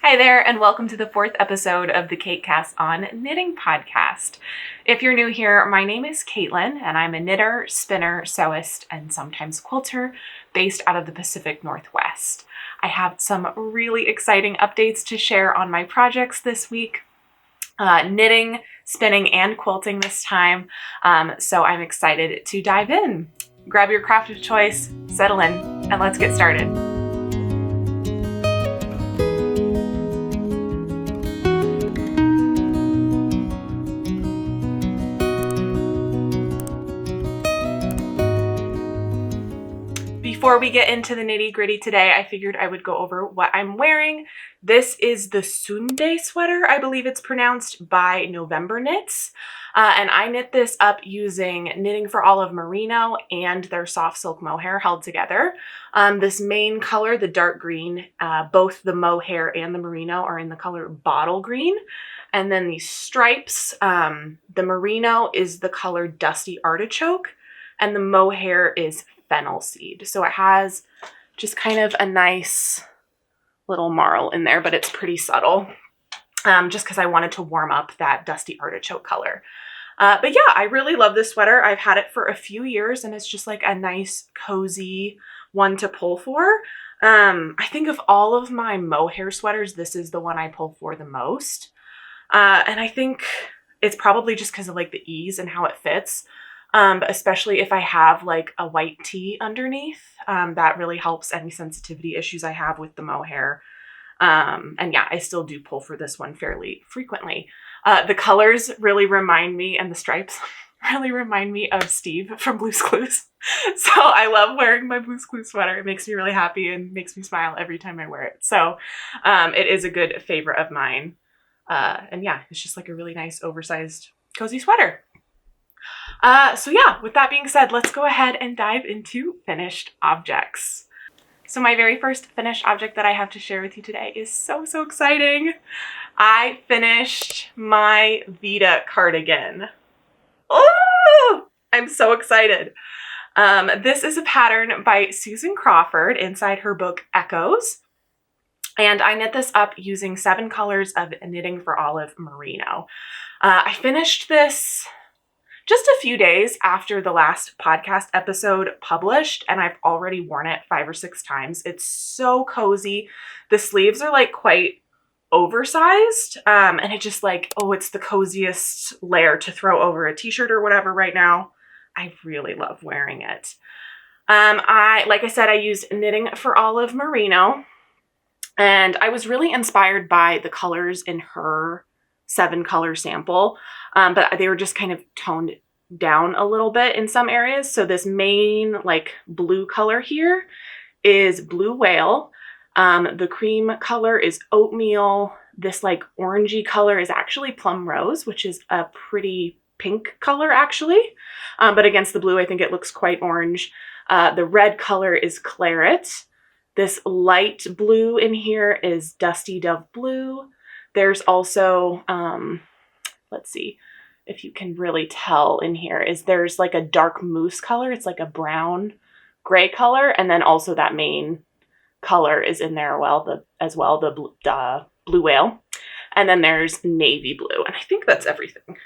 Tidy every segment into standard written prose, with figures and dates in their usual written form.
Hi there, and welcome to the 4th episode of the Cait Cast on Knitting podcast. If you're new here, my name is Caitlin, and I'm a knitter, spinner, sewist, and sometimes quilter based out of the Pacific Northwest. I have some really exciting updates to share on my projects this week. Knitting, spinning, and quilting this time, so I'm excited to dive in. Grab your craft of choice, settle in, and let's get started. Before we get into the nitty-gritty today, I figured I would go over what I'm wearing. This is the Sundae sweater, I believe it's pronounced, by November Knits. And I knit this up using Knitting for Olive Merino and their soft silk mohair held together. This main color, the dark green, both the mohair and the merino are in the color bottle green. And then these stripes, the merino is the color dusty artichoke, and the mohair is fennel seed. So it has just kind of a nice little marl in there, but it's pretty subtle, just because I wanted to warm up that dusty artichoke color. But yeah, I really love this sweater. I've had it for a few years, and it's just like a nice, cozy one to pull for. I think of all of my mohair sweaters, this is the one I pull for the most. And I think it's probably just because of like the ease and how it fits. But especially if I have like a white tee underneath, that really helps any sensitivity issues I have with the mohair. And yeah, I still do pull for this one fairly frequently. The colors really remind me, and the stripes really remind me of Steve from Blue's Clues. So I love wearing my Blue's Clues sweater. It makes me really happy and makes me smile every time I wear it. So it is a good favorite of mine. And yeah, it's just like a really nice oversized cozy sweater. So yeah, with that being said, let's go ahead and dive into finished objects. So my very first finished object that I have to share with you today is so exciting. I finished my Vita cardigan. Oh, I'm so excited. This is a pattern by Susan Crawford inside her book Echoes. And I knit this up using 7 colors of Knitting for Olive Merino. I finished this just a few days after the last podcast episode published, and I've already worn it 5 or 6 times. It's so cozy. The sleeves are like quite oversized, and it just like, oh, it's the coziest layer to throw over a t-shirt or whatever right now. I really love wearing it. Like I said, I used Knitting for Olive Merino, and I was really inspired by the colors in her 7 color sample, but they were just kind of toned down a little bit in some areas. So this main like blue color here is Blue Whale. The cream color is Oatmeal. This like orangey color is actually Plum Rose, which is a pretty pink color actually. But against the blue, I think it looks quite orange. The red color is Claret. This light blue in here is Dusty Dove Blue. There's also, let's see if you can really tell in here, there's like a dark moose color. It's like a brown gray color. And then also that main color is in there as well, the Blue Whale. And then there's navy blue. And I think that's everything.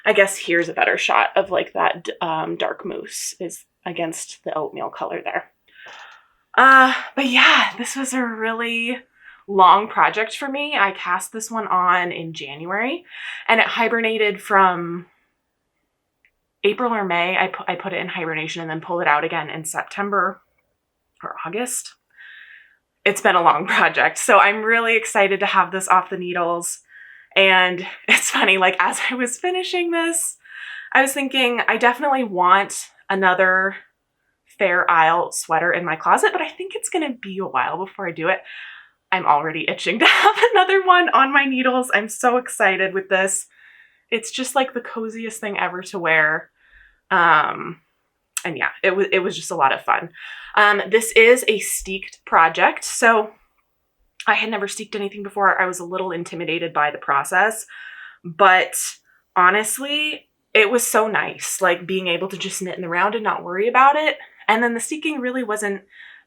I guess here's a better shot of like that dark moose is against the oatmeal color there. But yeah, this was a really long project for me. I cast this one on in January, and it hibernated from April or May. I put it in hibernation and then pulled it out again in September or August. It's been a long project, so I'm really excited to have this off the needles. And it's funny, like as I was finishing this, I was thinking I definitely want another Fair Isle sweater in my closet, but I think it's going to be a while before I do it. I'm already itching to have another one on my needles. I'm so excited with this. It's just like the coziest thing ever to wear. And yeah, it was just a lot of fun. This is a steeked project. So I had never steeked anything before. I was a little intimidated by the process, but honestly, it was so nice, like being able to just knit in the round and not worry about it. And then the steeking really wasn't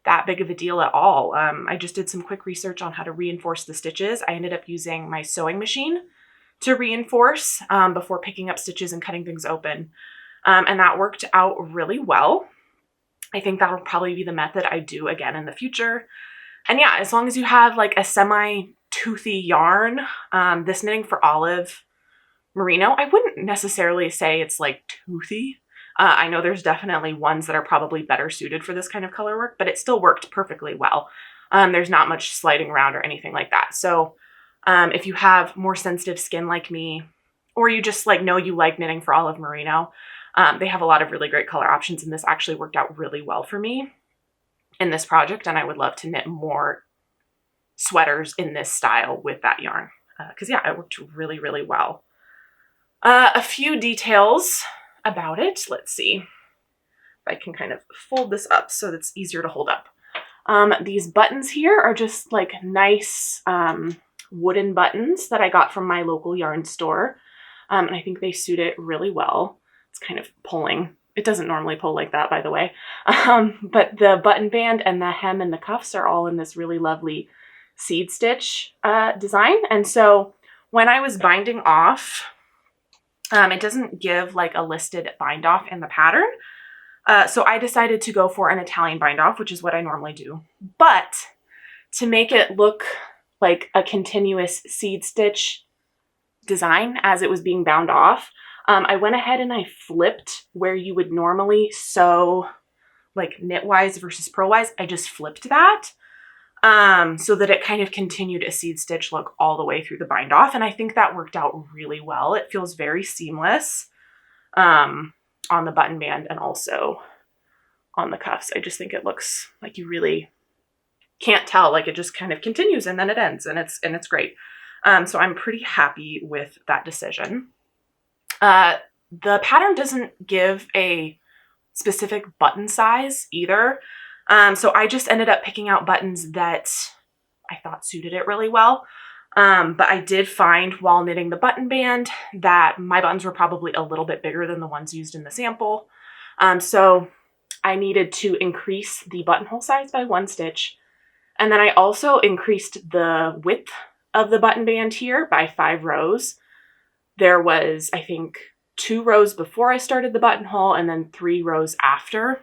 that big of a deal at all. I just did some quick research on how to reinforce the stitches. I ended up using my sewing machine to reinforce before picking up stitches and cutting things open. And that worked out really well. I think that'll probably be the method I do again in the future. And yeah, as long as you have like a semi-toothy yarn, this Knitting for Olive merino, I wouldn't necessarily say it's like toothy. I know there's definitely ones that are probably better suited for this kind of color work, but it still worked perfectly well. There's not much sliding around or anything like that. So if you have more sensitive skin like me, or you just like know you like Knitting for Olive merino, they have a lot of really great color options, and this actually worked out really well for me in this project, and I would love to knit more sweaters in this style with that yarn because yeah, it worked really, really well. A few details about it. Let's see if I can kind of fold this up so that's easier to hold up. These buttons here are just like nice wooden buttons that I got from my local yarn store. And I think they suit it really well. It's kind of pulling. It doesn't normally pull like that, by the way. But the button band and the hem and the cuffs are all in this really lovely seed stitch design. And so when I was binding off, it doesn't give like a listed bind off in the pattern. So I decided to go for an Italian bind off, which is what I normally do. But to make it look like a continuous seed stitch design as it was being bound off, I went ahead and I flipped where you would normally sew like knitwise versus purlwise. I just flipped that so that it kind of continued a seed stitch look all the way through the bind off. And I think that worked out really well. It feels very seamless on the button band and also on the cuffs. I just think it looks like you really can't tell, like it just kind of continues and then it ends, and it's great. So I'm pretty happy with that decision. The pattern doesn't give a specific button size either. So I just ended up picking out buttons that I thought suited it really well. But I did find while knitting the button band that my buttons were probably a little bit bigger than the ones used in the sample. So I needed to increase the buttonhole size by 1 stitch. And then I also increased the width of the button band here by 5 rows. There was, I think, 2 rows before I started the buttonhole and then 3 rows after,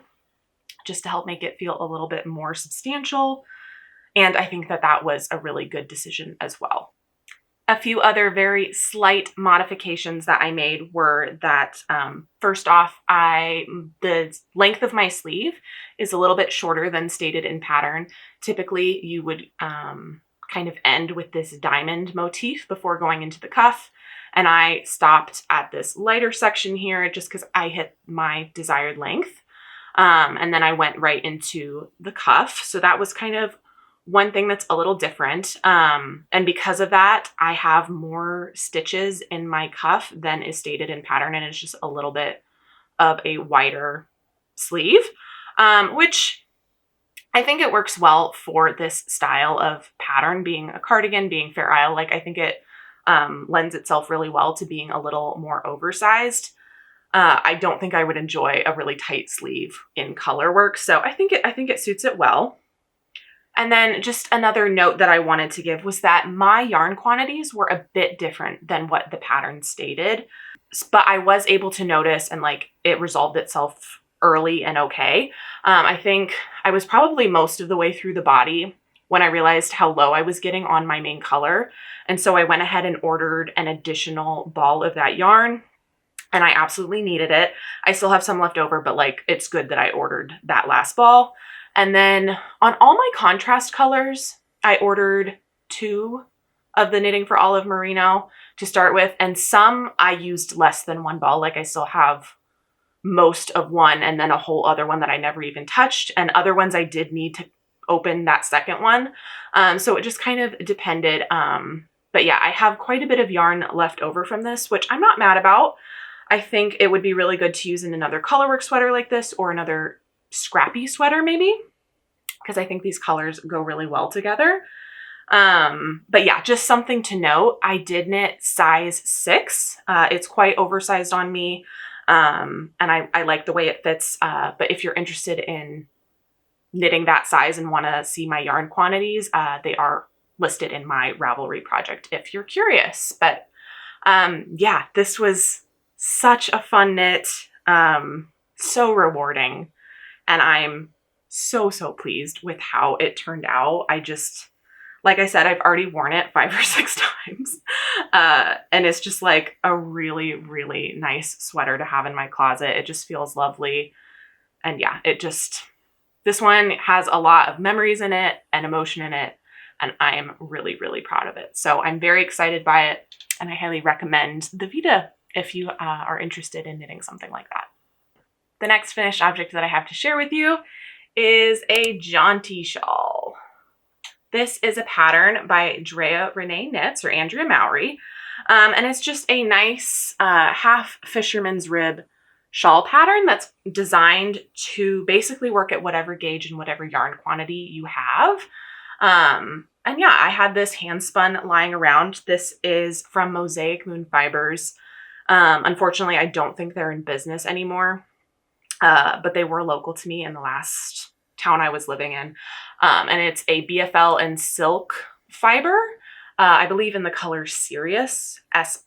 just to help make it feel a little bit more substantial. And I think that that was a really good decision as well. A few other very slight modifications that I made were that, first off, the length of my sleeve is a little bit shorter than stated in pattern. Typically, you would kind of end with this diamond motif before going into the cuff. And I stopped at this lighter section here just because I hit my desired length. And then I went right into the cuff. So that was kind of one thing that's a little different. And because of that, I have more stitches in my cuff than is stated in pattern. And it's just a little bit of a wider sleeve, which I think it works well for this style of pattern, being a cardigan, being Fair Isle. Like, I think it lends itself really well to being a little more oversized. I don't think I would enjoy a really tight sleeve in color work. So I think it suits it well. And then just another note that I wanted to give was that my yarn quantities were a bit different than what the pattern stated, but I was able to notice and like it resolved itself early and okay. I think I was probably most of the way through the body when I realized how low I was getting on my main color. And so I went ahead and ordered an additional ball of that yarn, and I absolutely needed it. I still have some left over, but like it's good that I ordered that last ball. And then on all my contrast colors, I ordered 2 of the Knitting for Olive merino to start with, and some I used less than 1 ball. Like I still have most of one and then a whole other one that I never even touched, and other ones I did need to open that second one. So it just kind of depended. But yeah, I have quite a bit of yarn left over from this, which I'm not mad about. I think it would be really good to use in another colorwork sweater like this, or another scrappy sweater maybe, because I think these colors go really well together. But yeah, just something to note. I did knit size 6. It's quite oversized on me. And I like the way it fits. But if you're interested in knitting that size and want to see my yarn quantities, they are listed in my Ravelry project if you're curious. But yeah, this was such a fun knit, so rewarding, and I'm so pleased with how it turned out. Like I said, I've already worn it 5 or 6 times. And it's just like a really, really nice sweater to have in my closet. It just feels lovely. And yeah, this one has a lot of memories in it and emotion in it. And I am really, really proud of it. So I'm very excited by it. And I highly recommend the Vita if you are interested in knitting something like that. The next finished object that I have to share with you is a jaunty shawl. This is a pattern by Drea Renee Knits, or Andrea Mowry, and it's just a nice half fisherman's rib shawl pattern that's designed to basically work at whatever gauge and whatever yarn quantity you have. And yeah, I had this hand spun lying around. This is from Mosaic Moon Fibers. Unfortunately, I don't think they're in business anymore, but they were local to me in the last town I was living in. And it's a BFL and silk fiber, I believe in the color Sirius, Sirius.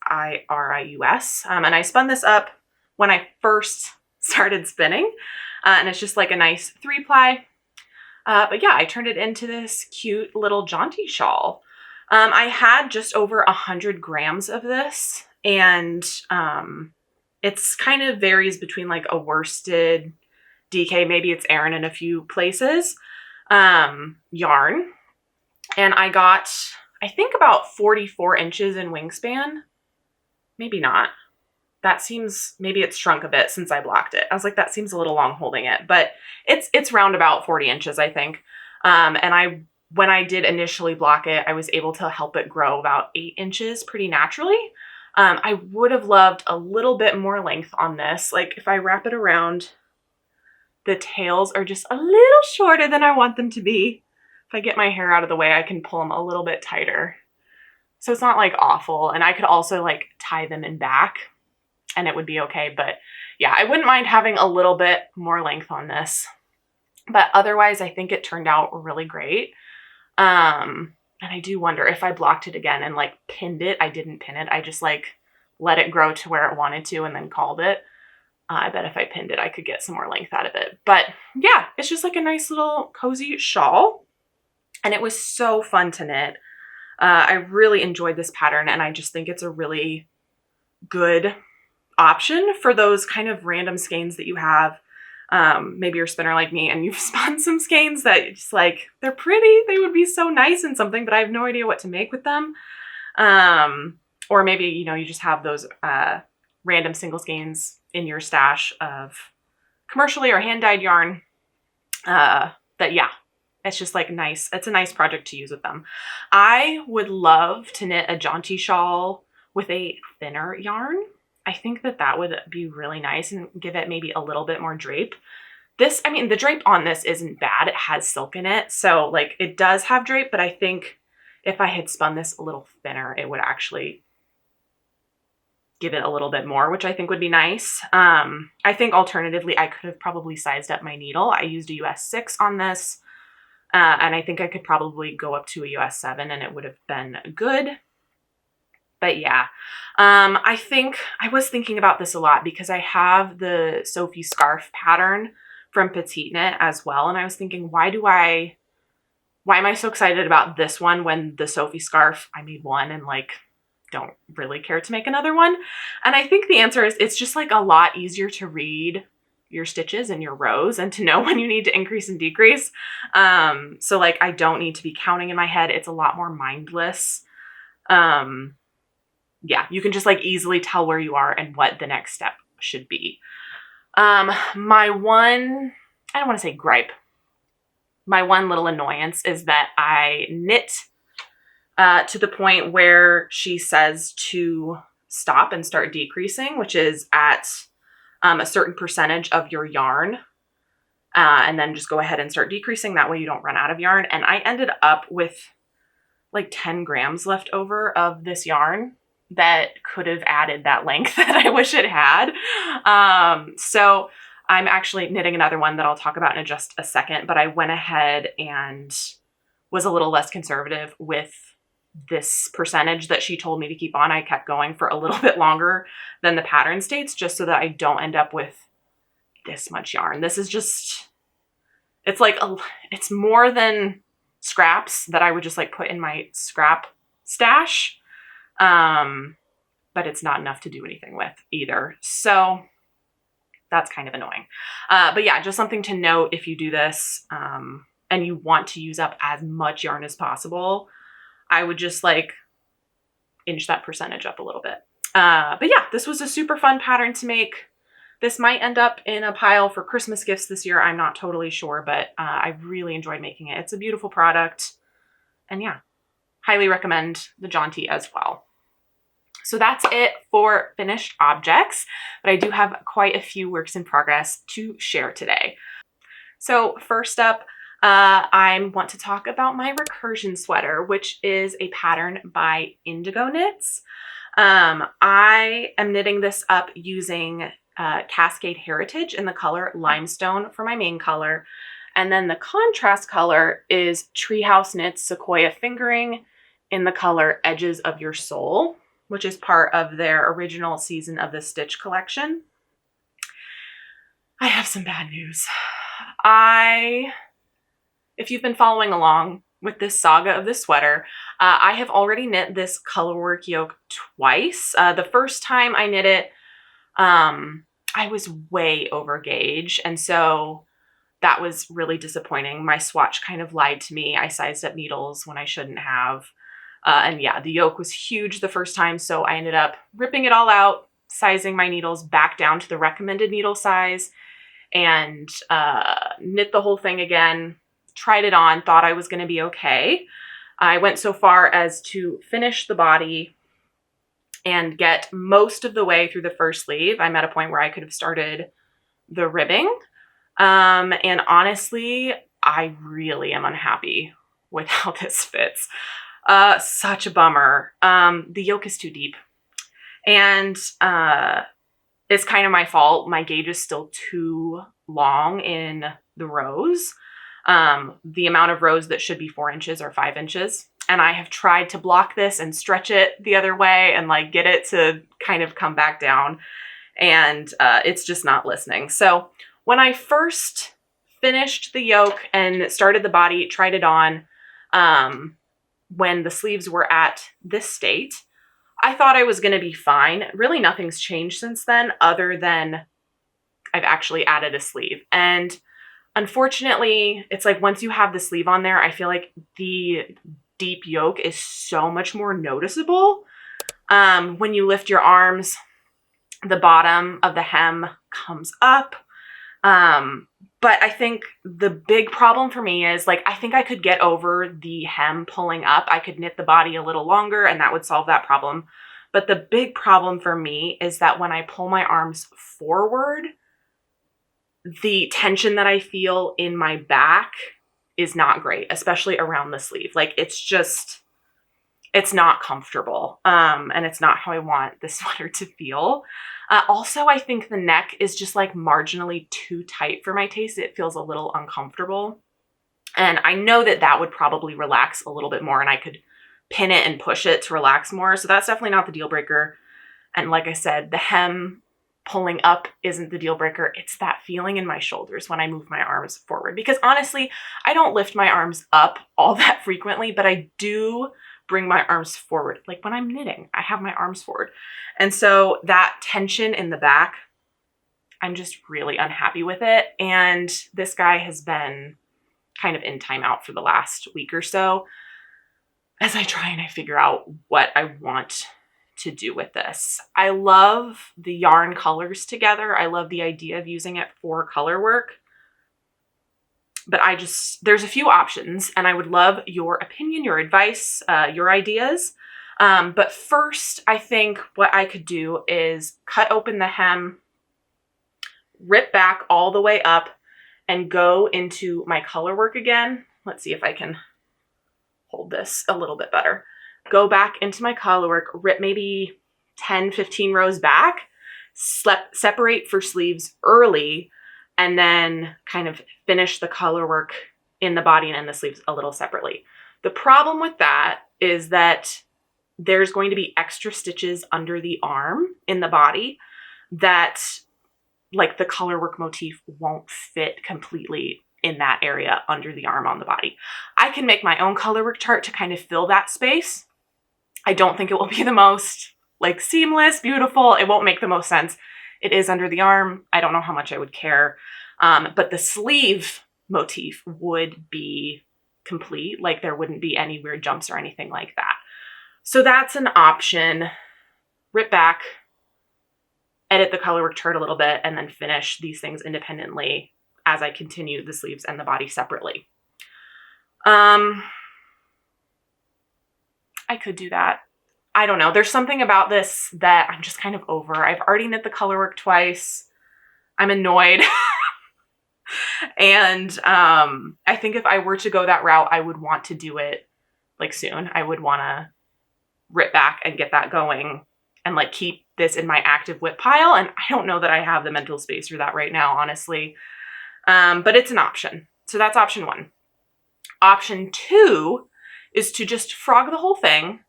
And I spun this up when I first started spinning, and it's just like a nice 3-ply. But yeah, I turned it into this cute little jaunty shawl. I had just over 100 grams of this, and it's kind of varies between like a worsted, DK, maybe it's Aran in a few places, yarn. And I got, I think, about 44 inches in wingspan. Maybe not. That seems, maybe it's shrunk a bit since I blocked it. I was like, that seems a little long holding it, but it's round about 40 inches, I think. And when I did initially block it, I was able to help it grow about 8 inches pretty naturally. I would have loved a little bit more length on this. Like if I wrap it around, the tails are just a little shorter than I want them to be. If I get my hair out of the way, I can pull them a little bit tighter. So it's not like awful. And I could also like tie them in back and it would be okay. But yeah, I wouldn't mind having a little bit more length on this. But otherwise, I think it turned out really great. And I do wonder if I blocked it again and like pinned it. I didn't pin it. I just like let it grow to where it wanted to and then called it. I bet if I pinned it, I could get some more length out of it. But yeah, it's just like a nice little cozy shawl. And it was so fun to knit. I really enjoyed this pattern, and I just think it's a really good option for those kind of random skeins that you have. Maybe you're a spinner like me and you've spun some skeins that just like, they're pretty, they would be so nice in something, but I have no idea what to make with them. Or maybe, you know, you just have those random single skeins in your stash of commercially or hand-dyed yarn. That yeah, it's just like nice. It's a nice project to use with them. I would love to knit a jaunty shawl with a thinner yarn. I think that would be really nice and give it maybe a little bit more drape. This, I mean, the drape on this isn't bad. It has silk in it. So like it does have drape, but I think if I had spun this a little thinner, it would actually give it a little bit more, which I think would be nice. I think alternatively, I could have probably sized up my needle. I used a US 6 on this, and I think I could probably go up to a US 7 and it would have been good. But yeah, I think I was thinking about this a lot because I have the Sophie scarf pattern from Petite Knit as well. And I was thinking, why am I so excited about this one when the Sophie scarf, I made one and like, don't really care to make another one? And I think the answer is it's just like a lot easier to read your stitches and your rows and to know when you need to increase and decrease. So like, I don't need to be counting in my head. It's a lot more mindless. Yeah, you can just like easily tell where you are and what the next step should be. My one, I don't want to say gripe. My one little annoyance is that I knit to the point where she says to stop and start decreasing, which is at a certain percentage of your yarn, and then just go ahead and start decreasing. That way you don't run out of yarn. And I ended up with like 10 grams left over of this yarn that could have added that length that I wish it had. So I'm actually knitting another one that I'll talk about in just a second, but I went ahead and was a little less conservative with this percentage that she told me to keep on. I kept going for a little bit longer than the pattern states, just so that I don't end up with this much yarn. This is just, it's like, it's more than scraps that I would just like put in my scrap stash. But it's not enough to do anything with either. So that's kind of annoying. But yeah, just something to note if you do this, and you want to use up as much yarn as possible, I would just like inch that percentage up a little bit. But yeah, this was a super fun pattern to make. This might end up in a pile for Christmas gifts this year. I'm not totally sure, but I really enjoyed making it. It's a beautiful product. And yeah, highly recommend the Jaunty as well. So that's it for finished objects, but I do have quite a few works in progress to share today. So first up, I want to talk about my Recursion sweater, which is a pattern by Indigo Knits. I am knitting this up using Cascade Heritage in the color Limestone for my main color. And then the contrast color is Treehouse Knits Sequoia Fingering in the color Edges of Your Soul, which is part of their original Season of the Stitch collection. I have some bad news. If you've been following along with this saga of this sweater, I have already knit this colorwork yoke twice. The first time I knit it, I was way over gauge, and so that was really disappointing. My swatch kind of lied to me. I sized up needles when I shouldn't have. And yeah, the yoke was huge the first time, so I ended up ripping it all out, sizing my needles back down to the recommended needle size, and knit the whole thing again, tried it on, thought I was going to be okay. I went so far as to finish the body and get most of the way through the first sleeve. I'm at a point where I could have started the ribbing. And honestly, I really am unhappy with how this fits. Such a bummer. The yoke is too deep, and it's kind of my fault. My gauge is still too long in the rows. The amount of rows that should be 4 inches are 5 inches. And I have tried to block this and stretch it the other way and like get it to kind of come back down. And it's just not listening. So when I first finished the yoke and started the body, tried it on, when the sleeves were at this state, I thought I was going to be fine. Really nothing's changed since then, other than I've actually added a sleeve. And unfortunately, it's like once you have the sleeve on there, I feel like the deep yoke is so much more noticeable. When you lift your arms, the bottom of the hem comes up. But I think the big problem for me is like, I think I could get over the hem pulling up. I could knit the body a little longer and that would solve that problem. But the big problem for me is that when I pull my arms forward, the tension that I feel in my back is not great, especially around the sleeve. Like it's not comfortable. And it's not how I want this sweater to feel. Also, I think the neck is just like marginally too tight for my taste. It feels a little uncomfortable. And I know that that would probably relax a little bit more and I could pin it and push it to relax more. So that's definitely not the deal breaker. And like I said, the hem pulling up isn't the deal breaker. It's that feeling in my shoulders when I move my arms forward. Because honestly, I don't lift my arms up all that frequently, but I do bring my arms forward. Like when I'm knitting, I have my arms forward. And so that tension in the back, I'm just really unhappy with it. And this guy has been kind of in timeout for the last week or so as I try and I figure out what I want to do with this. I love the yarn colors together. I love the idea of using it for color work. But there's a few options and I would love your opinion, your advice, your ideas. But first, I think what I could do is cut open the hem, rip back all the way up, and go into my color work again. Let's see if I can hold this a little bit better. Go back into my color work, rip maybe 10, 15 rows back, separate for sleeves early, and then kind of finish the color work in the body and in the sleeves a little separately. The problem with that is that there's going to be extra stitches under the arm in the body that like the color work motif won't fit completely in that area under the arm on the body. I can make my own color work chart to kind of fill that space. I don't think it will be the most like seamless, beautiful. It won't make the most sense. It is under the arm. I don't know how much I would care. But the sleeve motif would be complete. Like there wouldn't be any weird jumps or anything like that. So that's an option. Rip back, edit the color work chart a little bit, and then finish these things independently as I continue the sleeves and the body separately. I could do that. I don't know. There's something about this that I'm just kind of over. I've already knit the color work twice. I'm annoyed. And I think if I were to go that route, I would want to do it like soon. I would want to rip back and get that going and like keep this in my active whip pile. And I don't know that I have the mental space for that right now, honestly. But it's an option. So that's option one. Option two is to just frog the whole thing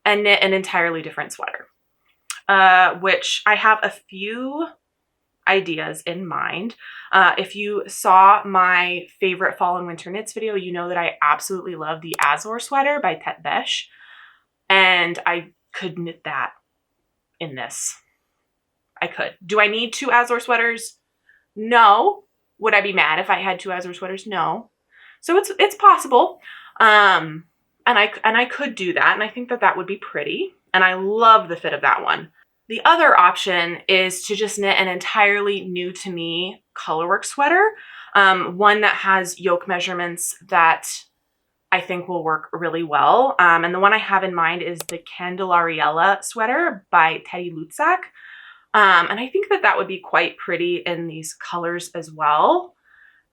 and knit an entirely different sweater, which I have a few ideas in mind. If you saw my favorite fall and winter knits video, you know that I absolutely love the Azor sweater by Tête Bêche. And I could knit that in this. I could. Do I need 2 Azor sweaters? No. Would I be mad if I had 2 Azor sweaters? No. So it's possible. And I could do that. And I think that that would be pretty. And I love the fit of that one. The other option is to just knit an entirely new to me colorwork sweater. One that has yoke measurements that I think will work really well. And the one I have in mind is the Candelariella sweater by Teddy Lutzak. And I think that that would be quite pretty in these colors as well.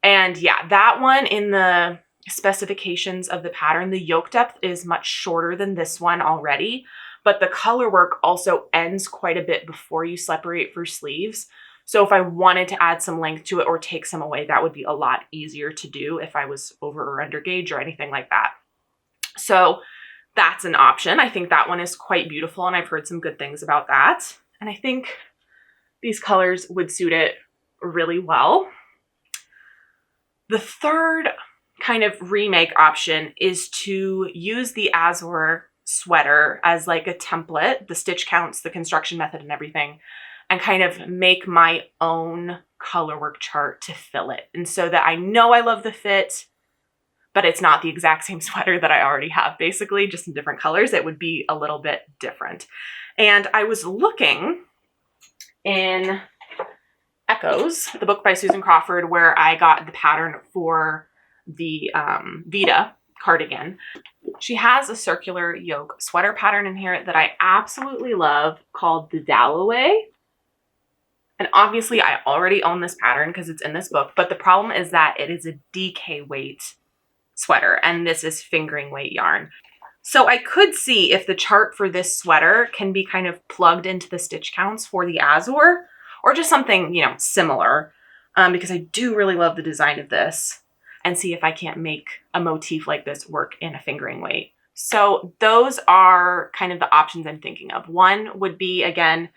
And yeah, that one in the specifications of the pattern, the yoke depth is much shorter than this one already, but the color work also ends quite a bit before you separate for sleeves. So if I wanted to add some length to it or take some away, that would be a lot easier to do if I was over or under gauge or anything like that. So that's an option. I think that one is quite beautiful and I've heard some good things about that. And I think these colors would suit it really well. The third kind of remake option is to use the Azor sweater as like a template, the stitch counts, the construction method and everything, and kind of make my own color work chart to fill it. And so that I know I love the fit, but it's not the exact same sweater that I already have, basically, just in different colors. It would be a little bit different. And I was looking in Echoes, the book by Susan Crawford, where I got the pattern for the Vita cardigan. She has a circular yoke sweater pattern in here that I absolutely love called the Dalloway. And obviously I already own this pattern because it's in this book, but the problem is that it is a DK weight sweater and this is fingering weight yarn. So I could see if the chart for this sweater can be kind of plugged into the stitch counts for the Azor or just something, you know, similar, because I do really love the design of this, and see if I can't make a motif like this work in a fingering weight. So those are kind of the options I'm thinking of. One would be, again,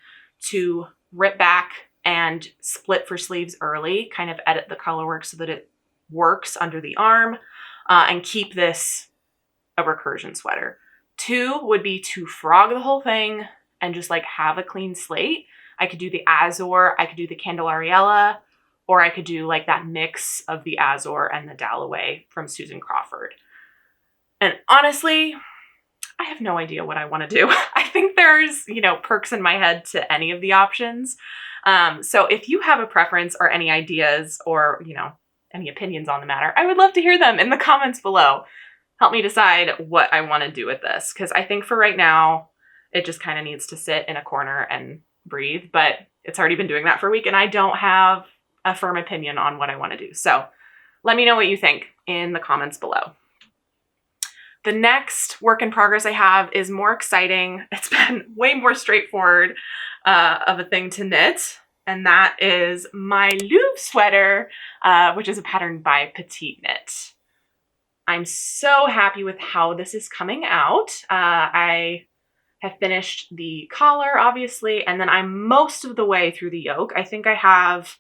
to rip back and split for sleeves early, kind of edit the color work so that it works under the arm, and keep this a recursion sweater. Two would be to frog the whole thing and just like have a clean slate. I could do the Azor, I could do the Candelariella, or I could do like that mix of the Azor and the Dalloway from Susan Crawford. And honestly, I have no idea what I want to do. I think there's, you know, perks in my head to any of the options. So if you have a preference or any ideas or, you know, any opinions on the matter, I would love to hear them in the comments below. Help me decide what I want to do with this, because I think for right now, it just kind of needs to sit in a corner and breathe, but it's already been doing that for a week and I don't have a firm opinion on what I want to do. So let me know what you think in the comments below. The next work in progress I have is more exciting. It's been way more straightforward of a thing to knit, and that is my Louvre sweater, which is a pattern by Petite Knit. I'm so happy with how this is coming out. I have finished the collar, obviously, and then I'm most of the way through the yoke. I think I have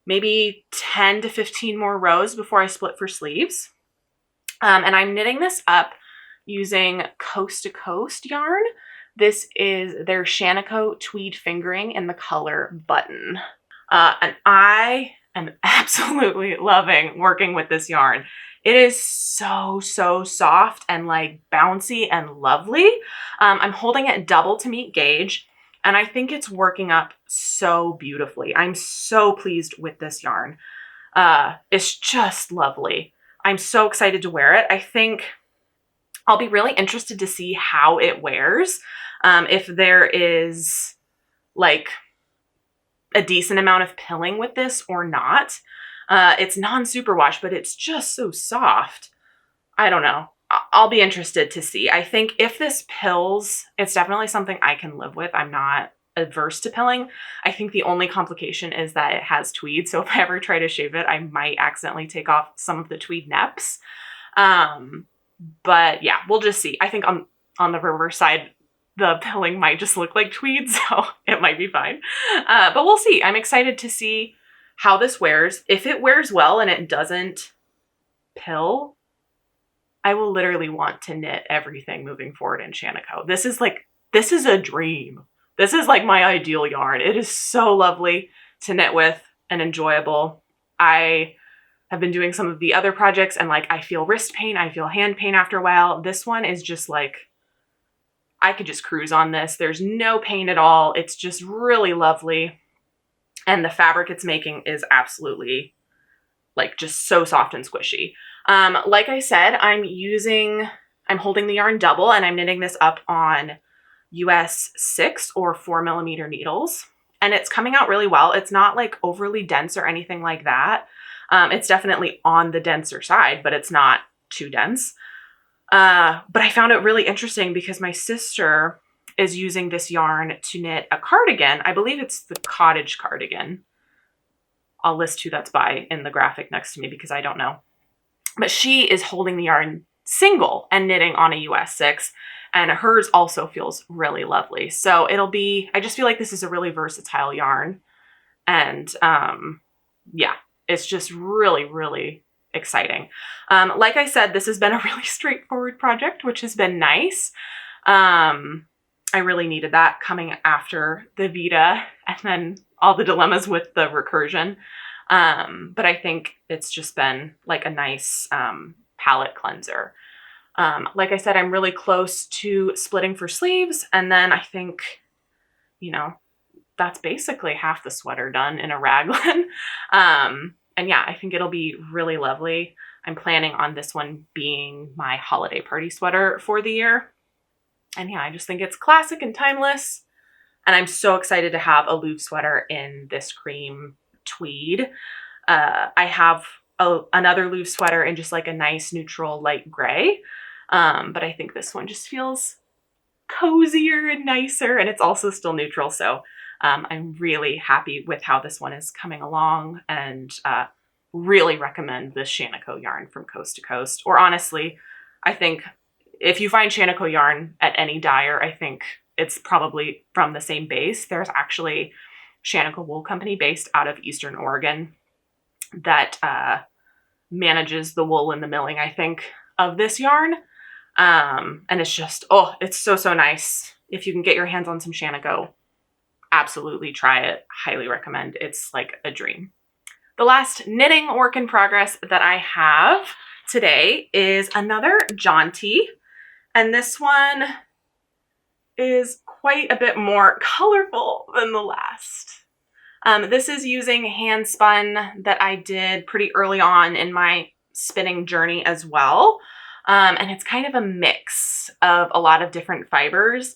maybe 10 to 15 more rows before I split for sleeves. And I'm knitting this up using Coast to Coast yarn. This is their Shanico tweed fingering in the color Button. And I am absolutely loving working with this yarn. It is so soft and like bouncy and lovely. I'm holding it double to meet gauge, and I think it's working up so beautifully. I'm so pleased with this yarn. It's just lovely. I'm so excited to wear it. I think I'll be really interested to see how it wears. If there is like a decent amount of pilling with this or not. It's non-superwash, but it's just so soft. I don't know. I'll be interested to see. I think if this pills, it's definitely something I can live with. I'm not adverse to pilling. I think the only complication is that it has tweed. So if I ever try to shave it, I might accidentally take off some of the tweed neps. But yeah, we'll just see. I think on the reverse side, the pilling might just look like tweed, so it might be fine. But we'll see. I'm excited to see how this wears. If it wears well and it doesn't pill, I will literally want to knit everything moving forward in Shanico. This is a dream. This is like my ideal yarn. It is so lovely to knit with and enjoyable. I have been doing some of the other projects and like I feel wrist pain, I feel hand pain after a while. This one is just like, I could just cruise on this. There's no pain at all. It's just really lovely. And the fabric it's making is absolutely like just so soft and squishy. Like I said, I'm holding the yarn double and I'm knitting this up on US 6 or 4mm needles. And it's coming out really well. It's not like overly dense or anything like that. It's definitely on the denser side, but it's not too dense. But I found it really interesting because my sister is using this yarn to knit a cardigan. I believe it's the cottage cardigan. I'll list who that's by in the graphic next to me because I don't know. But she is holding the yarn single and knitting on a US 6, and hers also feels really lovely. So I just feel like this is a really versatile yarn. And yeah, it's just really exciting. Like I said, this has been a really straightforward project, which has been nice. I really needed that coming after the Vita and then all the dilemmas with the Recursion. But I think it's just been like a nice palette cleanser. Like I said, I'm really close to splitting for sleeves. And then I think, that's basically half the sweater done in a raglan. And yeah, I think it'll be really lovely. I'm planning on this one being my holiday party sweater for the year. And yeah, I just think it's classic and timeless. And I'm so excited to have a Louvre sweater in this cream tweed. I have another Louvre sweater in just like a nice neutral light gray. But I think this one just feels cozier and nicer, and it's also still neutral. So I'm really happy with how this one is coming along, and really recommend this Shanico yarn from Coast to Coast. Or honestly, I think if you find Shanico yarn at any dyer, I think it's probably from the same base. There's actually Shanico Wool Company based out of Eastern Oregon that manages the wool and the milling, I think, of this yarn. And it's just, it's so nice. If you can get your hands on some Shanico, absolutely try it. Highly recommend. It's like a dream. The last knitting work in progress that I have today is another jaunty. And this one is quite a bit more colorful than the last. This is using hand spun that I did pretty early on in my spinning journey as well. And it's kind of a mix of a lot of different fibers.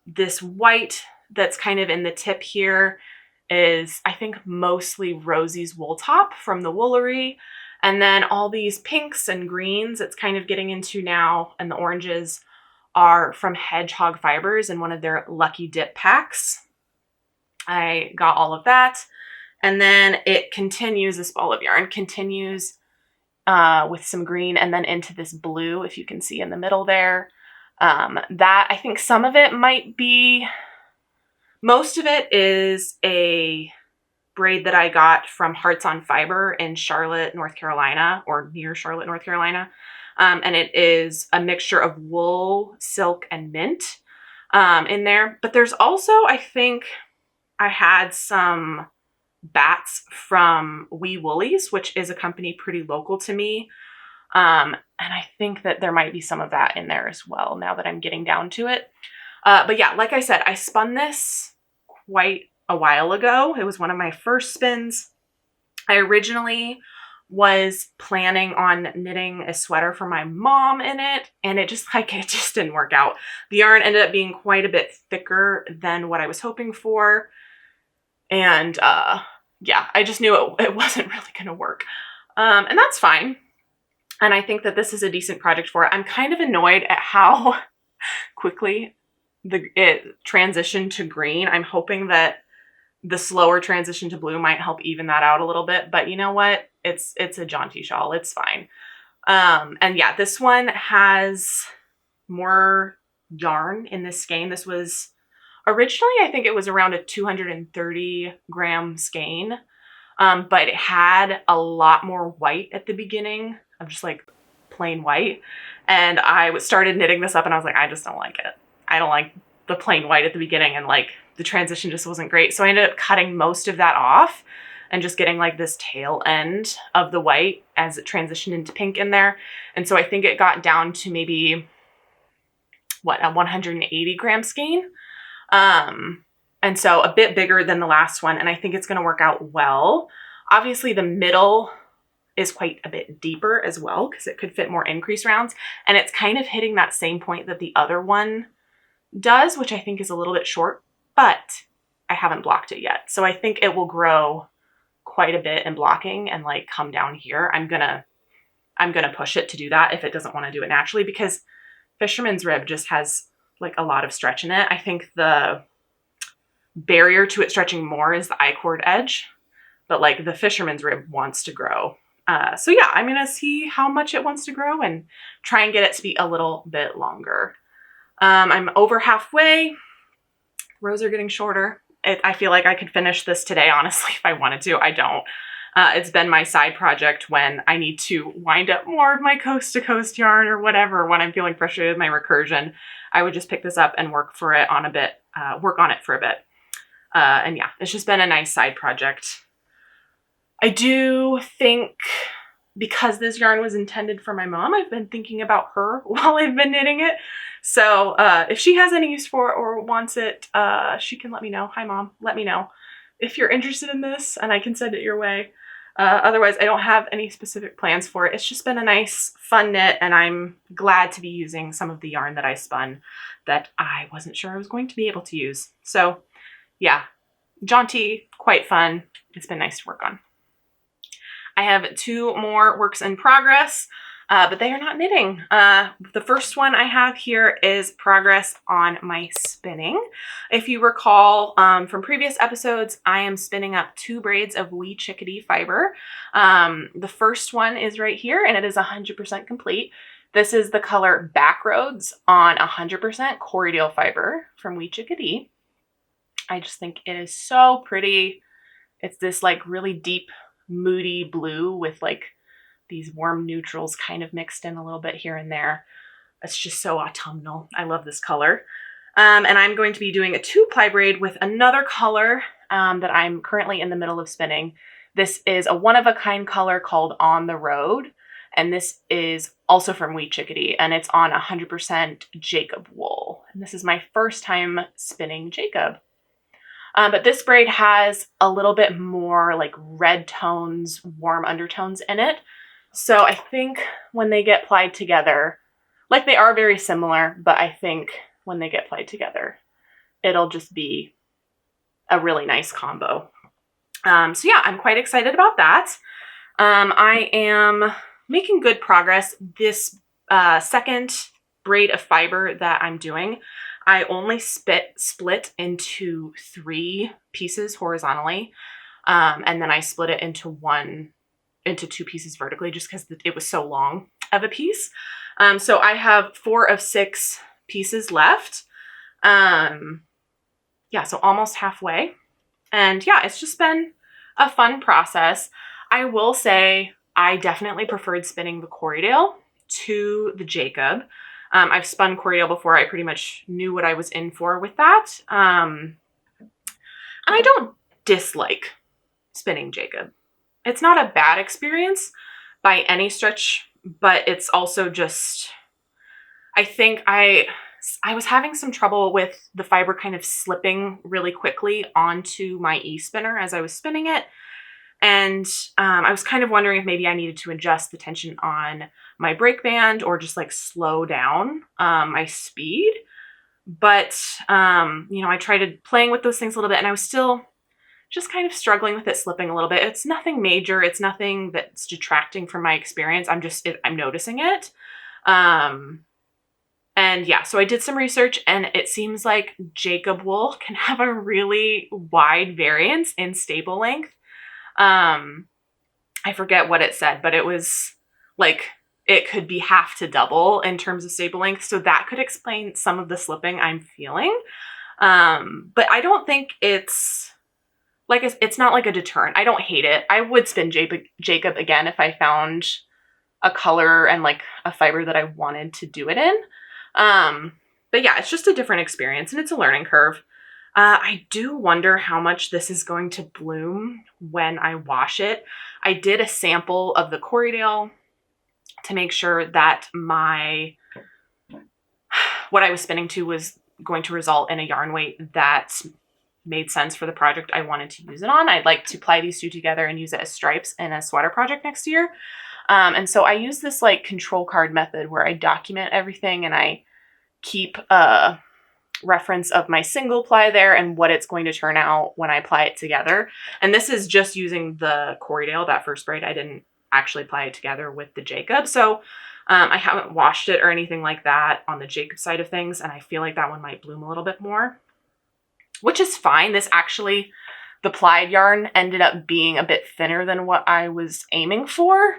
This white that's kind of in the tip here is, I think, mostly Rosie's Wool Top from the Woolery. And then all these pinks and greens it's kind of getting into now, and the oranges are from Hedgehog Fibers in one of their Lucky Dip packs. I got all of that. And then it continues, this ball of yarn continues with some green and then into this blue, if you can see in the middle there. That I think some of it might be, most of it is a braid that I got from Hearts on Fiber in Charlotte, North Carolina, or near Charlotte, North Carolina. And it is a mixture of wool, silk, and mint in there. But there's also, I think I had some bats from Wee Woolies, which is a company pretty local to me. And I think that there might be some of that in there as well, now that I'm getting down to it. But yeah, like I said, I spun this quite a while ago. It was one of my first spins. I originally was planning on knitting a sweater for my mom in it, and it just didn't work out. The yarn ended up being quite a bit thicker than what I was hoping for. And yeah, I just knew it wasn't really going to work. And that's fine. And I think that this is a decent project for it. I'm kind of annoyed at how quickly it transitioned to green. I'm hoping that the slower transition to blue might help even that out a little bit. But you know what? It's a jaunty shawl. It's fine. And yeah, this one has more yarn in this skein. This was originally, I think it was around a 230 gram skein. But it had a lot more white at the beginning of just like plain white. And I started knitting this up and I was like, I just don't like it. I don't like the plain white at the beginning, and like the transition just wasn't great. So I ended up cutting most of that off and just getting like this tail end of the white as it transitioned into pink in there. And so I think it got down to maybe, what, a 180 gram skein. And so a bit bigger than the last one. And I think it's going to work out well. Obviously the middle is quite a bit deeper as well, because it could fit more increase rounds. And it's kind of hitting that same point that the other one does, which I think is a little bit short, but I haven't blocked it yet. So I think it will grow quite a bit in blocking and like come down here. I'm gonna push it to do that if it doesn't want to do it naturally, because Fisherman's Rib just has like a lot of stretch in it. I think the barrier to it stretching more is the I-cord edge, but like the Fisherman's Rib wants to grow. So yeah, I'm gonna see how much it wants to grow and try and get it to be a little bit longer. I'm over halfway. Rows are getting shorter. I feel like I could finish this today, honestly, if I wanted to. I don't. It's been my side project when I need to wind up more of my coast to coast yarn or whatever. When I'm feeling frustrated with my recursion, I would just pick this up and work on it for a bit. And yeah, it's just been a nice side project. I do think, because this yarn was intended for my mom, I've been thinking about her while I've been knitting it. So if she has any use for it or wants it, she can let me know. Hi, Mom. Let me know if you're interested in this and I can send it your way. Otherwise, I don't have any specific plans for it. It's just been a nice, fun knit, and I'm glad to be using some of the yarn that I spun that I wasn't sure I was going to be able to use. So yeah, jaunty, quite fun. It's been nice to work on. I have 2 more works in progress, but they are not knitting. The first one I have here is progress on my spinning. If you recall from previous episodes, I am spinning up 2 braids of Wee Chickadee fiber. The first one is right here, and it is 100% complete. This is the color Backroads on 100% Corriedale fiber from Wee Chickadee. I just think it is so pretty. It's this like really deep, moody blue with like these warm neutrals kind of mixed in a little bit here and there. It's just so autumnal. I love this color. And I'm going to be doing a 2-ply braid with another color that I'm currently in the middle of spinning. This is a one-of-a-kind color called On the Road, and this is also from Wee Chickadee, and it's on 100% Jacob wool. And this is my first time spinning Jacob. But this braid has a little bit more like red tones, warm undertones in it. So I think when they get plied together, like they are very similar, but I think when they get plied together, it'll just be a really nice combo. So yeah, I'm quite excited about that. I am making good progress. This second braid of fiber that I'm doing, I only split into 3 pieces horizontally. And then I split it into 2 pieces vertically just because it was so long of a piece. So I have 4 of 6 pieces left. Yeah, so almost halfway. And yeah, it's just been a fun process. I will say I definitely preferred spinning the Corriedale to the Jacob. I've spun Corriedale before. I pretty much knew what I was in for with that. And I don't dislike spinning Jacob. It's not a bad experience by any stretch, but it's also just, I think I was having some trouble with the fiber kind of slipping really quickly onto my e-spinner as I was spinning it. And I was kind of wondering if maybe I needed to adjust the tension on my brake band or just like slow down my speed. But, I tried playing with those things a little bit and I was still just kind of struggling with it slipping a little bit. It's nothing major. It's nothing that's detracting from my experience. I'm noticing it. And yeah, so I did some research and it seems like Jacob wool can have a really wide variance in staple length. I forget what it said, but it was like it could be half to double in terms of staple length. So that could explain some of the slipping I'm feeling. But I don't think it's not like a deterrent. I don't hate it. I would spin Jacob again if I found a color and like a fiber that I wanted to do it in. But yeah, it's just a different experience and it's a learning curve. I do wonder how much this is going to bloom when I wash it. I did a sample of the Corriedale to make sure that what I was spinning to was going to result in a yarn weight that made sense for the project I wanted to use it on. I'd like to ply these 2 together and use it as stripes in a sweater project next year. And so I use this like control card method where I document everything and I keep a reference of my single ply there and what it's going to turn out when I ply it together. And this is just using the Corriedale, that first braid. I didn't actually ply it together with the Jacob. So I haven't washed it or anything like that on the Jacob side of things. And I feel like that one might bloom a little bit more, which is fine. The plied yarn ended up being a bit thinner than what I was aiming for.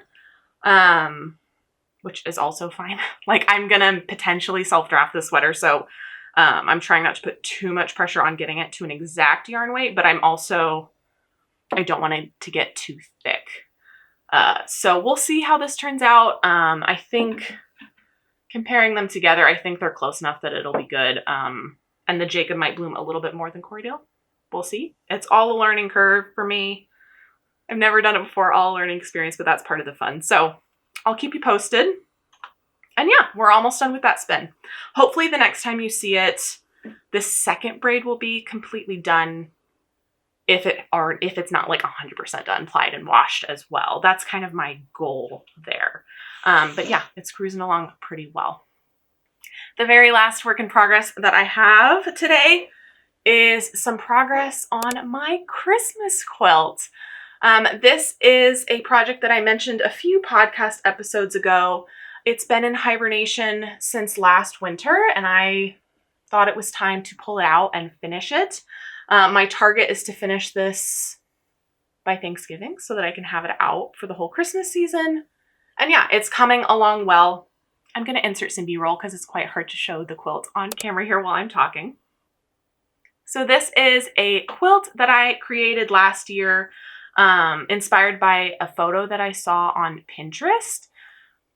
Which is also fine. Like I'm going to potentially self-draft this sweater. So I'm trying not to put too much pressure on getting it to an exact yarn weight, but I don't want it to get too thick. So we'll see how this turns out. I think comparing them together, I think they're close enough that it'll be good. And the Jacob might bloom a little bit more than Corriedale. We'll see. It's all a learning curve for me. I've never done it before, all learning experience, but that's part of the fun. So I'll keep you posted. And yeah, we're almost done with that spin. Hopefully the next time you see it, the second braid will be completely done if it's not like 100% done, plied and washed as well. That's kind of my goal there. But yeah, it's cruising along pretty well. The very last work in progress that I have today is some progress on my Christmas quilt. This is a project that I mentioned a few podcast episodes ago. It's been in hibernation since last winter, and I thought it was time to pull it out and finish it. My target is to finish this by Thanksgiving so that I can have it out for the whole Christmas season. And yeah, it's coming along well. I'm going to insert some B-roll because it's quite hard to show the quilt on camera here while I'm talking. So this is a quilt that I created last year, inspired by a photo that I saw on Pinterest.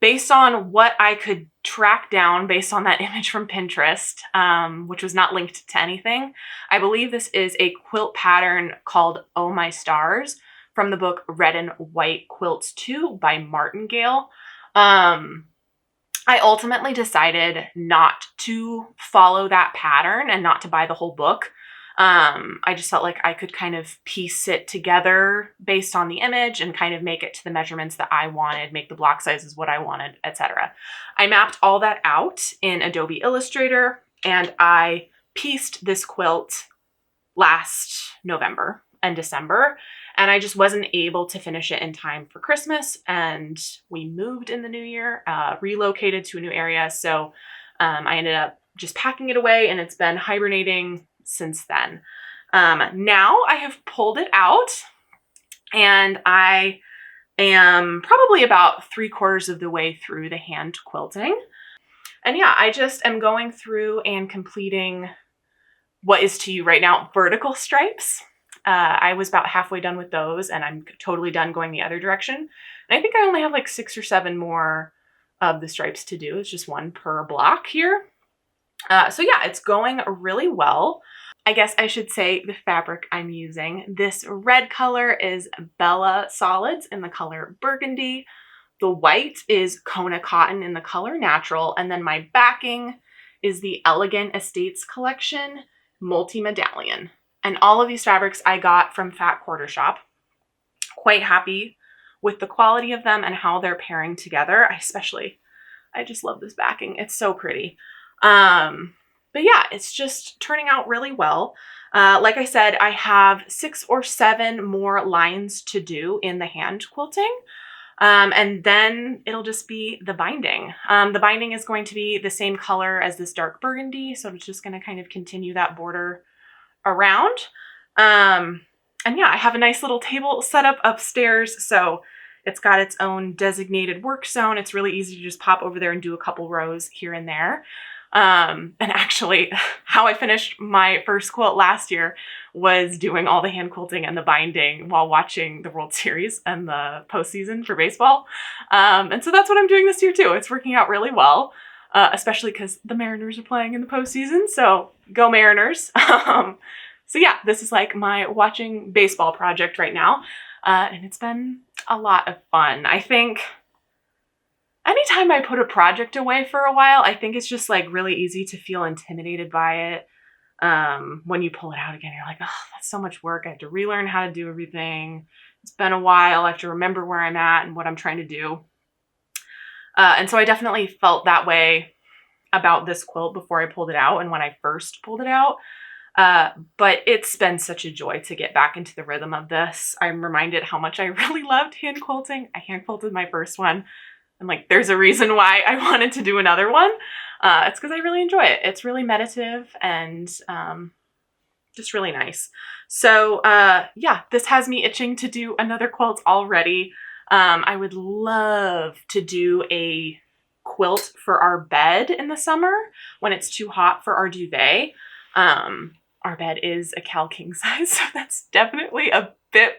Based on what I could track down based on that image from Pinterest, which was not linked to anything, I believe this is a quilt pattern called Oh My Stars from the book Red and White Quilts 2 by Martingale. I ultimately decided not to follow that pattern and not to buy the whole book. I just felt like I could kind of piece it together based on the image and kind of make it to the measurements that I wanted, make the block sizes what I wanted, etc. I mapped all that out in Adobe Illustrator and I pieced this quilt last November and December, and I just wasn't able to finish it in time for Christmas, and we moved in the new year, relocated to a new area, so I ended up just packing it away, and it's been hibernating since then. Now I have pulled it out, and I am probably about 3/4 of the way through the hand quilting. And yeah, I just am going through and completing what is to you right now vertical stripes. I was about halfway done with those, and I'm totally done going the other direction. And I think I only have like 6 or 7 more of the stripes to do. It's just one per block here. So yeah, it's going really well. I guess I should say the fabric I'm using. This red color is Bella Solids in the color Burgundy. The white is Kona Cotton in the color Natural. And then my backing is the Elegant Estates Collection Multi-Medallion. And all of these fabrics I got from Fat Quarter Shop. Quite happy with the quality of them and how they're pairing together. I just love this backing. It's so pretty. But yeah, it's just turning out really well. Like I said, I have 6 or 7 more lines to do in the hand quilting. And then it'll just be the binding. The binding is going to be the same color as this dark burgundy. So it's just going to kind of continue that border around. And yeah, I have a nice little table set up upstairs. So it's got its own designated work zone. It's really easy to just pop over there and do a couple rows here and there. And actually how I finished my first quilt last year was doing all the hand quilting and the binding while watching the World Series and the postseason for baseball. And so that's what I'm doing this year too. It's working out really well, especially because the Mariners are playing in the postseason. So go Mariners. So yeah, this is like my watching baseball project right now. And it's been a lot of fun. I think anytime I put a project away for a while, I think it's just like really easy to feel intimidated by it. When you pull it out again, you're like, oh, that's so much work. I have to relearn how to do everything. It's been a while. I have to remember where I'm at and what I'm trying to do. And so I definitely felt that way about this quilt before I pulled it out and when I first pulled it out. But it's been such a joy to get back into the rhythm of this. I'm reminded how much I really loved hand quilting. I hand quilted my first one. And like, there's a reason why I wanted to do another one. It's because I really enjoy it. It's really meditative and just really nice. So yeah, this has me itching to do another quilt already. I would love to do a quilt for our bed in the summer when it's too hot for our duvet. Our bed is a Cal king size, so that's definitely a bit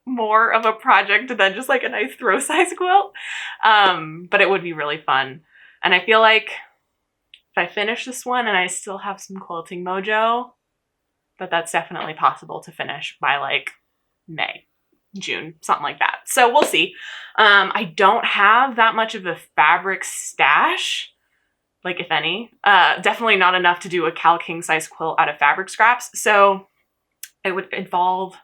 more of a project than just like a nice throw size quilt. But it would be really fun. And I feel like if I finish this one and I still have some quilting mojo, that's definitely possible to finish by like May, June, something like that. So we'll see. I don't have that much of a fabric stash, like if any. Definitely not enough to do a Cal king size quilt out of fabric scraps. So it would involve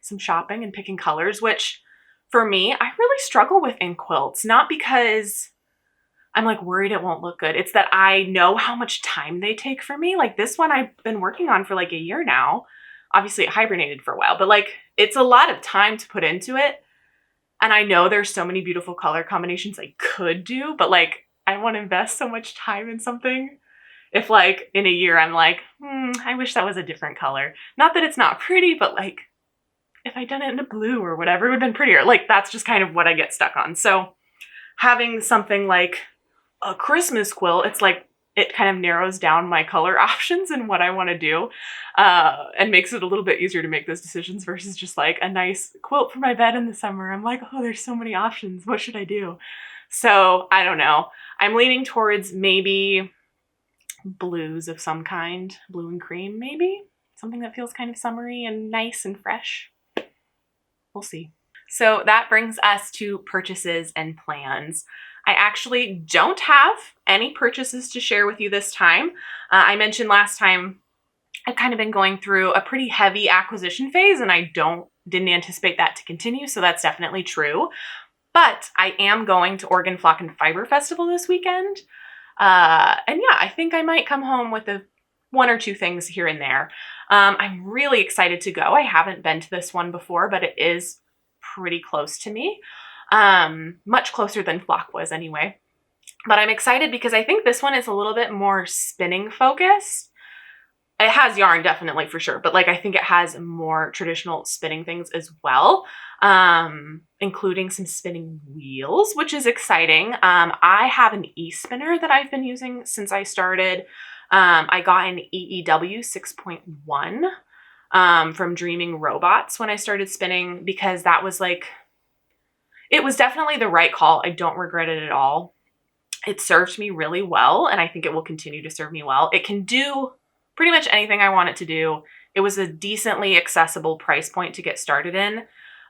some shopping and picking colors, which for me, I really struggle with in quilts. Not because I'm like worried it won't look good. It's that I know how much time they take for me. Like this one I've been working on for like a year now. Obviously it hibernated for a while, but like it's a lot of time to put into it. And I know there's so many beautiful color combinations I could do, but like I want to invest so much time in something. If like in a year I'm like, I wish that was a different color. Not that it's not pretty, but like if I'd done it in a blue or whatever, it would have been prettier. Like that's just kind of what I get stuck on. So having something like a Christmas quilt, it's like it kind of narrows down my color options and what I want to do, and makes it a little bit easier to make those decisions versus just like a nice quilt for my bed in the summer. I'm like, oh, there's so many options. What should I do? So I don't know. I'm leaning towards maybe blues of some kind, blue and cream, maybe something that feels kind of summery and nice and fresh. We'll see. So that brings us to purchases and plans. I actually don't have any purchases to share with you this time. I mentioned last time I've kind of been going through a pretty heavy acquisition phase and I didn't anticipate that to continue. So that's definitely true. But I am going to Oregon Flock and Fiber Festival this weekend. And yeah, I think I might come home with one or two things here and there. I'm really excited to go. I haven't been to this one before, but it is pretty close to me. Much closer than Flock was anyway. But I'm excited because I think this one is a little bit more spinning focused. It has yarn definitely for sure, but like I think it has more traditional spinning things as well, including some spinning wheels, which is exciting. I have an e-spinner that I've been using since I started. I got an EEW 6.1 from Dreaming Robots when I started spinning, because that was like, it was definitely the right call. I don't regret it at all. It served me really well, and I think it will continue to serve me well. It can do pretty much anything I want it to do. It was a decently accessible price point to get started in.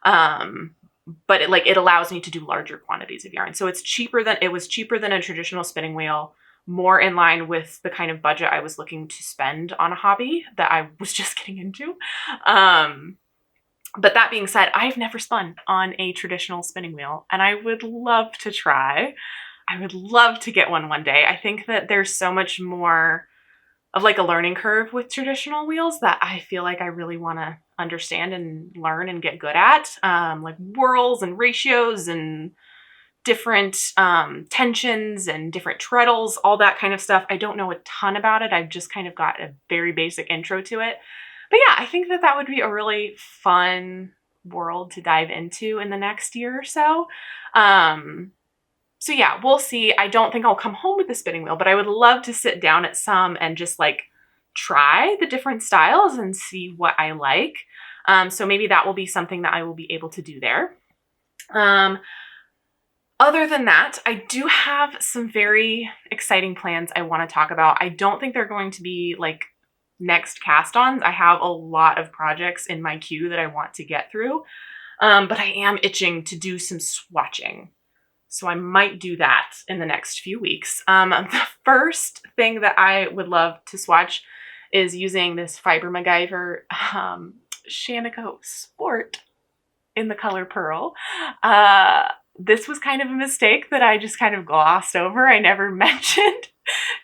But it allows me to do larger quantities of yarn. So it was cheaper than a traditional spinning wheel, more in line with the kind of budget I was looking to spend on a hobby that I was just getting into. But that being said, I've never spun on a traditional spinning wheel, and I would love to try. I would love to get one day. I think that there's so much more of like a learning curve with traditional wheels that I feel like I really want to understand and learn and get good at, like whirls and ratios and different tensions and different treadles, all that kind of stuff. I don't know a ton about it. I've just kind of got a very basic intro to it. But yeah, I think that that would be a really fun world to dive into in the next year or so. So yeah, we'll see. I don't think I'll come home with the spinning wheel, but I would love to sit down at some and just like try the different styles and see what I like. So maybe that will be something that I will be able to do there. Other than that, I do have some very exciting plans I want to talk about. I don't think they're going to be like next cast-ons. I have a lot of projects in my queue that I want to get through, but I am itching to do some swatching. So I might do that in the next few weeks. The first thing that I would love to swatch is using this Fiber MacGyver Shaniko Sport in the color Pearl. This was kind of a mistake that I just kind of glossed over. I never mentioned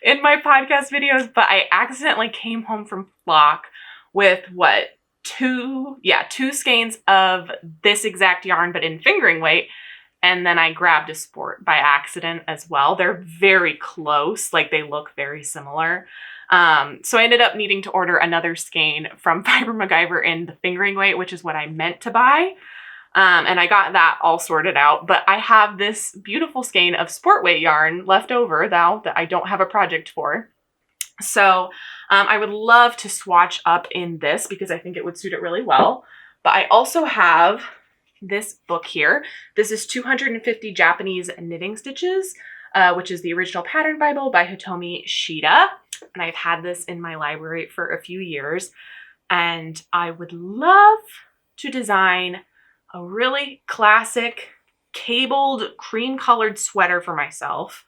in my podcast videos, but I accidentally came home from Flock with two skeins of this exact yarn, but in fingering weight. And then I grabbed a Sport by accident as well. They're very close, like they look very similar. So I ended up needing to order another skein from Fiber MacGyver in the fingering weight, which is what I meant to buy. And I got that all sorted out, but I have this beautiful skein of sport weight yarn left over now that I don't have a project for. So I would love to swatch up in this because I think it would suit it really well. But I also have this book here. This is 250 Japanese Knitting Stitches, which is the original pattern Bible by Hitomi Shida. And I've had this in my library for a few years. And I would love to design a really classic cabled cream-colored sweater for myself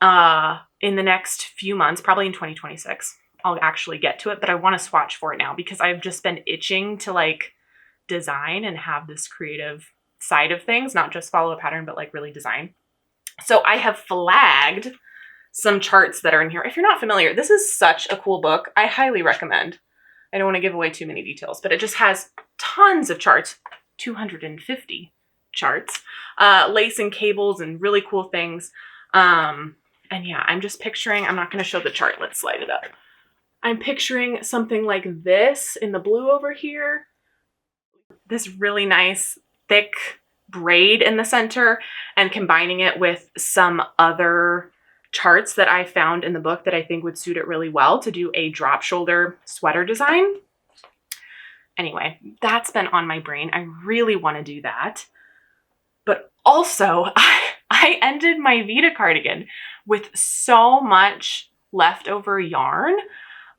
in the next few months, probably in 2026. I'll actually get to it, but I want to swatch for it now because I've just been itching to like design and have this creative side of things, not just follow a pattern, but like really design. So I have flagged some charts that are in here. If you're not familiar, this is such a cool book. I highly recommend. I don't want to give away too many details, but it just has tons of charts, 250 charts, lace and cables and really cool things. And yeah, I'm just picturing, I'm not going to show the chart. Let's slide it up. I'm picturing something like this in the blue over here. This really nice thick braid in the center and combining it with some other charts that I found in the book that I think would suit it really well to do a drop shoulder sweater design. Anyway, that's been on my brain. I really want to do that. But also, I ended my Vita cardigan with so much leftover yarn.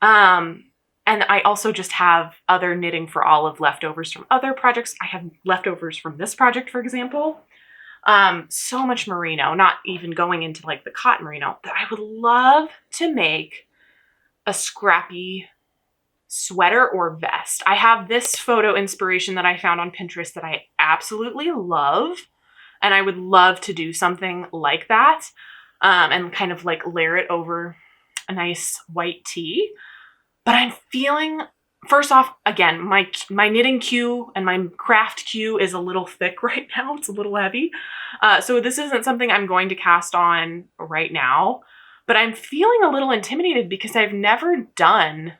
And I also just have other knitting for all of leftovers from other projects. I have leftovers from this project, for example. So much merino, not even going into like the cotton merino, that I would love to make a scrappy sweater or vest. I have this photo inspiration that I found on Pinterest that I absolutely love. And I would love to do something like that and kind of like layer it over a nice white tee. But I'm feeling first off, again, my knitting queue and my craft queue is a little thick right now. It's a little heavy. So this isn't something I'm going to cast on right now, but I'm feeling a little intimidated because I've never done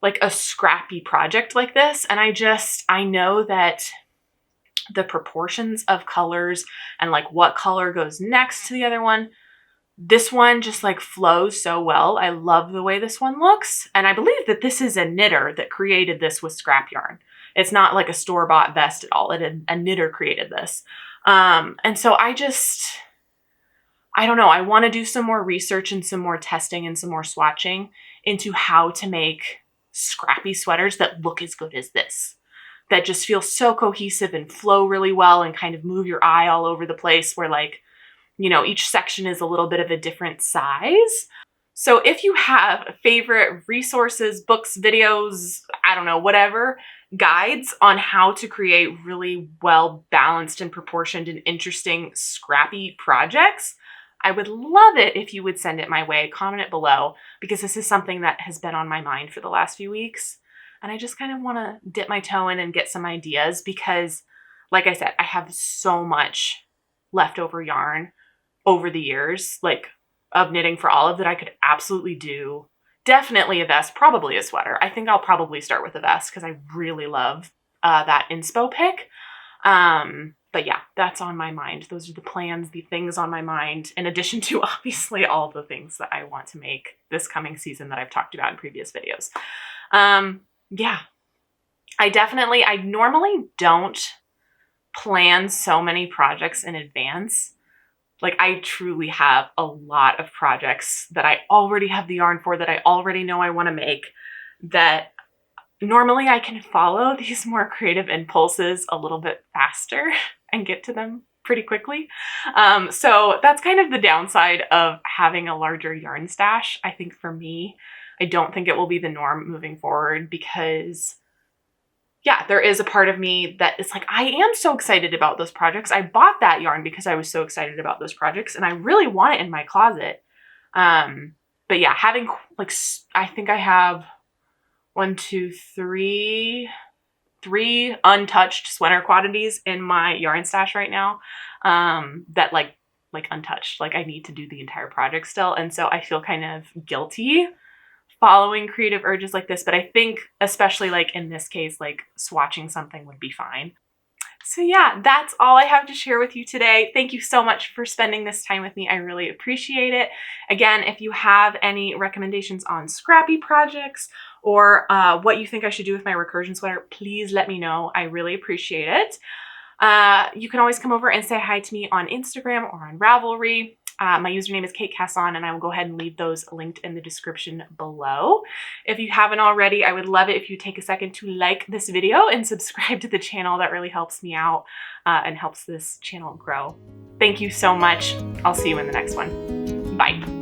like a scrappy project like this. And I know that the proportions of colors and like what color goes next to the other one, this one just like flows so well. I love the way this one looks. And I believe that this is a knitter that created this with scrap yarn. It's not like a store-bought vest at all. A knitter created this. And so I don't know. I want to do some more research and some more testing and some more swatching into how to make scrappy sweaters that look as good as this, that just feel so cohesive and flow really well and kind of move your eye all over the place, where like, you know, each section is a little bit of a different size. So if you have favorite resources, books, videos, I don't know, whatever, guides on how to create really well balanced and proportioned and interesting scrappy projects, I would love it if you would send it my way. Comment it below, because this is something that has been on my mind for the last few weeks. And I just kind of want to dip my toe in and get some ideas because, like I said, I have so much leftover yarn over the years, like of knitting for olive, that I could absolutely do. Definitely a vest, probably a sweater. I think I'll probably start with a vest because I really love that inspo pick. But yeah, that's on my mind. Those are the plans, the things on my mind, in addition to obviously all the things that I want to make this coming season that I've talked about in previous videos. Yeah, I normally don't plan so many projects in advance. Like I truly have a lot of projects that I already have the yarn for, that I already know I want to make, that normally I can follow these more creative impulses a little bit faster and get to them pretty quickly. So that's kind of the downside of having a larger yarn stash. I think for me, I don't think it will be the norm moving forward because, yeah, there is a part of me that is like, I am so excited about those projects. I bought that yarn because I was so excited about those projects and I really want it in my closet. But yeah, having like, I think I have three untouched sweater quantities in my yarn stash right now, that like untouched, like I need to do the entire project still. And so I feel kind of guilty following creative urges like this, but I think especially like in this case, like swatching something would be fine. So yeah, that's all I have to share with you today. Thank you so much for spending this time with me. I really appreciate it. Again, if you have any recommendations on scrappy projects or what you think I should do with my Recursion sweater, please let me know. I really appreciate it. You can always come over and say hi to me on Instagram or on Ravelry. My username is Cait, and I will go ahead and leave those linked in the description below. If you haven't already, I would love it if you take a second to like this video and subscribe to the channel. That really helps me out and helps this channel grow. Thank you so much. I'll see you in the next one. Bye.